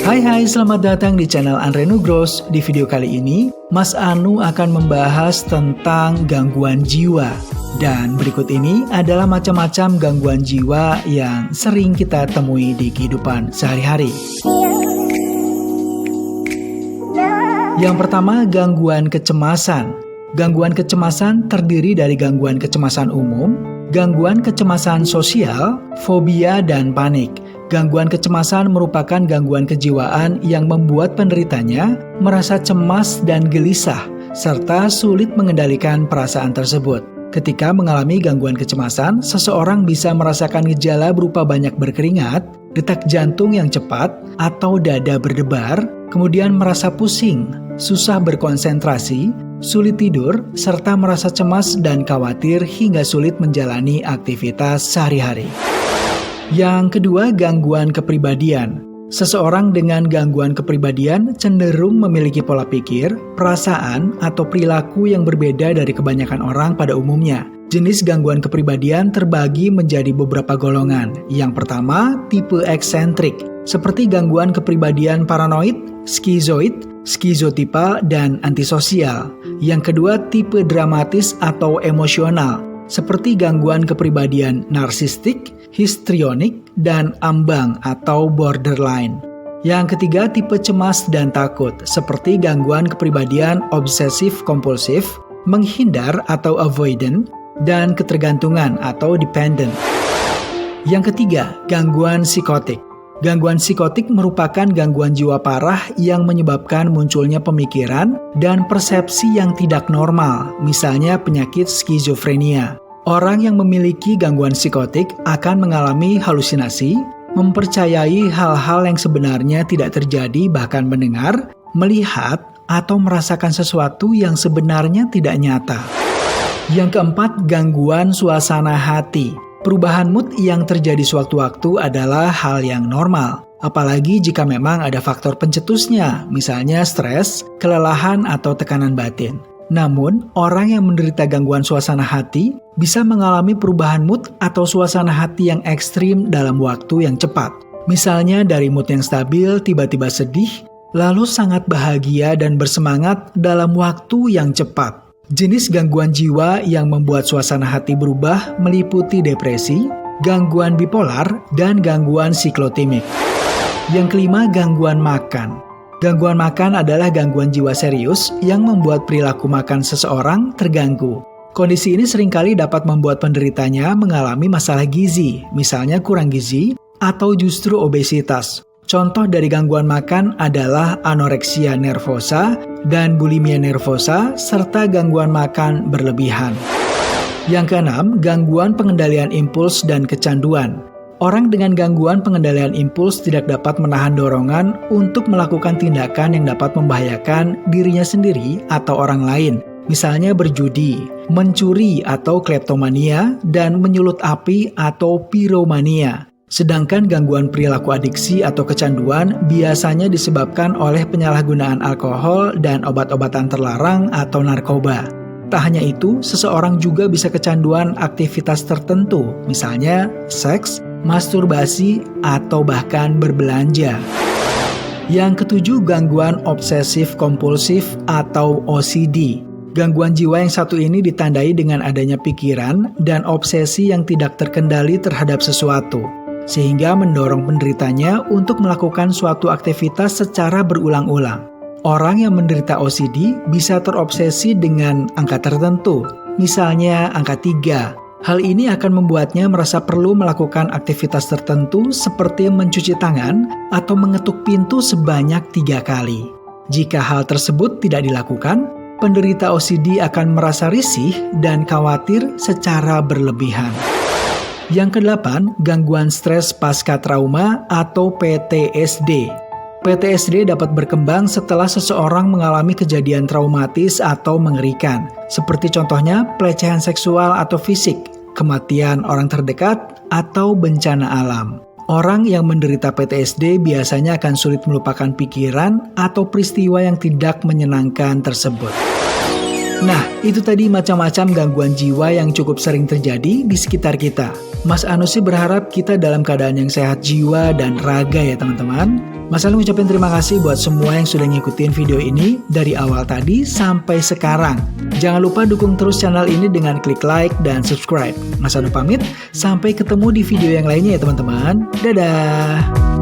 Hai, selamat datang di channel Andre Nugroho. Di video kali ini, Mas Anu akan membahas tentang gangguan jiwa. Dan berikut ini adalah macam-macam gangguan jiwa yang sering kita temui di kehidupan sehari-hari. Yang pertama, gangguan kecemasan. Gangguan kecemasan terdiri dari gangguan kecemasan umum, gangguan kecemasan sosial, fobia, dan panik. Gangguan kecemasan merupakan gangguan kejiwaan yang membuat penderitanya merasa cemas dan gelisah, serta sulit mengendalikan perasaan tersebut. Ketika mengalami gangguan kecemasan, seseorang bisa merasakan gejala berupa banyak berkeringat, detak jantung yang cepat, atau dada berdebar, kemudian merasa pusing, susah berkonsentrasi, sulit tidur, serta merasa cemas dan khawatir hingga sulit menjalani aktivitas sehari-hari. Yang kedua, gangguan kepribadian. Seseorang dengan gangguan kepribadian cenderung memiliki pola pikir, perasaan, atau perilaku yang berbeda dari kebanyakan orang pada umumnya. Jenis gangguan kepribadian terbagi menjadi beberapa golongan. Yang pertama, tipe eksentrik, seperti gangguan kepribadian paranoid, skizoid, skizotipal, dan antisosial. Yang kedua, tipe dramatis atau emosional, seperti gangguan kepribadian narsistik, histrionik, dan ambang atau borderline. Yang ketiga, tipe cemas dan takut, seperti gangguan kepribadian obsesif-kompulsif, menghindar atau avoidant, dan ketergantungan atau dependent. Yang ketiga, gangguan psikotik. Gangguan psikotik merupakan gangguan jiwa parah yang menyebabkan munculnya pemikiran dan persepsi yang tidak normal, misalnya penyakit skizofrenia. Orang yang memiliki gangguan psikotik akan mengalami halusinasi, mempercayai hal-hal yang sebenarnya tidak terjadi, bahkan mendengar, melihat, atau merasakan sesuatu yang sebenarnya tidak nyata. Yang keempat, gangguan suasana hati. Perubahan mood yang terjadi sewaktu-waktu adalah hal yang normal, apalagi jika memang ada faktor pencetusnya, misalnya stres, kelelahan, atau tekanan batin. Namun, orang yang menderita gangguan suasana hati bisa mengalami perubahan mood atau suasana hati yang ekstrim dalam waktu yang cepat. Misalnya dari mood yang stabil tiba-tiba sedih, lalu sangat bahagia dan bersemangat dalam waktu yang cepat. Jenis gangguan jiwa yang membuat suasana hati berubah meliputi depresi, gangguan bipolar, dan gangguan siklotimik. Yang kelima, gangguan makan. Gangguan makan adalah gangguan jiwa serius yang membuat perilaku makan seseorang terganggu. Kondisi ini seringkali dapat membuat penderitanya mengalami masalah gizi, misalnya kurang gizi, atau justru obesitas. Contoh dari gangguan makan adalah anoreksia nervosa dan bulimia nervosa, serta gangguan makan berlebihan. Yang keenam, gangguan pengendalian impuls dan kecanduan. Orang dengan gangguan pengendalian impuls tidak dapat menahan dorongan untuk melakukan tindakan yang dapat membahayakan dirinya sendiri atau orang lain, misalnya berjudi, mencuri atau kleptomania, dan menyulut api atau piromania. Sedangkan gangguan perilaku adiksi atau kecanduan biasanya disebabkan oleh penyalahgunaan alkohol dan obat-obatan terlarang atau narkoba. Tak hanya itu, seseorang juga bisa kecanduan aktivitas tertentu, misalnya seks, masturbasi, atau bahkan berbelanja. Yang ketujuh, gangguan obsesif-kompulsif atau OCD. Gangguan jiwa yang satu ini ditandai dengan adanya pikiran dan obsesi yang tidak terkendali terhadap sesuatu, sehingga mendorong penderitanya untuk melakukan suatu aktivitas secara berulang-ulang. Orang yang menderita OCD bisa terobsesi dengan angka tertentu, misalnya angka 3. Hal ini akan membuatnya merasa perlu melakukan aktivitas tertentu seperti mencuci tangan atau mengetuk pintu sebanyak 3 kali. Jika hal tersebut tidak dilakukan, penderita OCD akan merasa risih dan khawatir secara berlebihan. Yang kedelapan, gangguan stres pasca trauma atau PTSD. PTSD dapat berkembang setelah seseorang mengalami kejadian traumatis atau mengerikan, seperti contohnya pelecehan seksual atau fisik, kematian orang terdekat, atau bencana alam. Orang yang menderita PTSD biasanya akan sulit melupakan pikiran atau peristiwa yang tidak menyenangkan tersebut. Nah, itu tadi macam-macam gangguan jiwa yang cukup sering terjadi di sekitar kita. Mas Anu sih berharap kita dalam keadaan yang sehat jiwa dan raga ya teman-teman. Mas Anu ucapin terima kasih buat semua yang sudah ngikutin video ini dari awal tadi sampai sekarang. Jangan lupa dukung terus channel ini dengan klik like dan subscribe. Mas Anu pamit, sampai ketemu di video yang lainnya ya teman-teman. Dadah!